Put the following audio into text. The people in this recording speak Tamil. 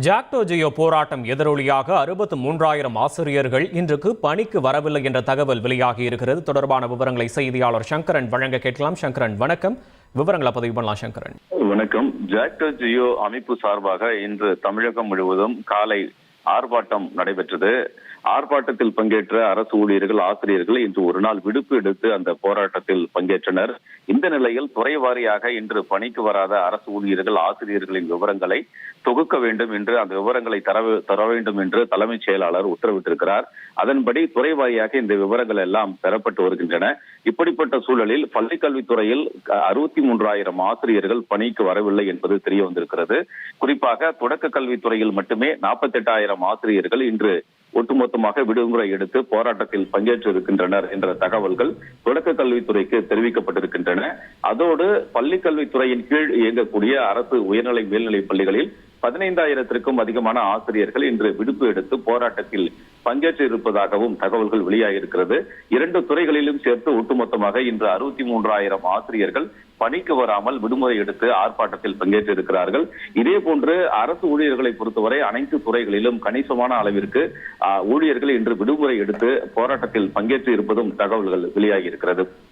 ஜாக்டோ ஜியோ போராட்டம் எதிரொலியாக 63,000 ஆசிரியர்கள் இன்றுக்கு பணிக்கு வரவில்லை என்ற தகவல் வெளியாகி இருக்கிறது. தொடர்பான விவரங்களை செய்தியாளர் சங்கரன் வழங்க கேட்கலாம். சங்கரன் வணக்கம். விவரங்களை பதிவு பண்ணலாம். சங்கரன் வணக்கம். ஜாக்டோ ஜியோ அமைப்பு சார்பாக இன்று தமிழகம் முழுவதும் காலை ஆர்ப்பாட்டம் நடைபெற்றது. ஆர்ப்பாட்டத்தில் பங்கேற்ற அரசு ஊழியர்கள், ஆசிரியர்கள் இன்று ஒரு நாள் விடுப்பு எடுத்து அந்த போராட்டத்தில் பங்கேற்றனர். இந்த நிலையில் துறை வாரியாக இன்று பணிக்கு வராத அரசு ஊழியர்கள், ஆசிரியர்களின் விவரங்களை தொகுக்க வேண்டும் என்று, அந்த விவரங்களை தர வேண்டும் என்று தலைமைச் செயலாளர் உத்தரவிட்டிருக்கிறார். அதன்படி துறை வாரியாக இந்த விவரங்கள் எல்லாம் பெறப்பட்டு வருகின்றன. இப்படிப்பட்ட சூழலில் பள்ளிக்கல்வித்துறையில் 63,000 ஆசிரியர்கள் பணிக்கு வரவில்லை என்பது தெரிய வந்திருக்கிறது. குறிப்பாக தொடக்க கல்வித்துறையில் மட்டுமே 48,000 ஆசிரியர்கள் இன்று ஒட்டுமொத்தமாக விடுமுறை எடுத்து போராட்டத்தில் பங்கேற்று இருக்கின்றனர் என்ற தகவல்கள் தொடக்க கல்வித்துறைக்கு தெரிவிக்கப்பட்டிருக்கின்றன. அதோடு பள்ளி கல்வித்துறையின் கீழ் இயங்கக்கூடிய அரசு உயர்நிலை மேல்நிலைப் பள்ளிகளில் 15,000க்கும் அதிகமான ஆசிரியர்கள் இன்று விடுப்பு எடுத்து போராட்டத்தில் பங்கேற்று இருப்பதாகவும் தகவல்கள் வெளியாகியிருக்கிறது. இரண்டு துறைகளிலும் சேர்த்து ஒட்டுமொத்தமாக இன்று 63,000 ஆசிரியர்கள் பணிக்கு வராமல் விடுமுறை எடுத்து ஆர்ப்பாட்டத்தில் பங்கேற்று இருக்கிறார்கள். இதே போன்று அரசு ஊழியர்களை பொறுத்தவரை அனைத்து துறைகளிலும் கணிசமான அளவிற்கு ஊழியர்கள் இன்று விடுமுறை எடுத்து போராட்டத்தில் பங்கேற்று இருப்பதும் தகவல்கள் வெளியாகி இருக்கிறது.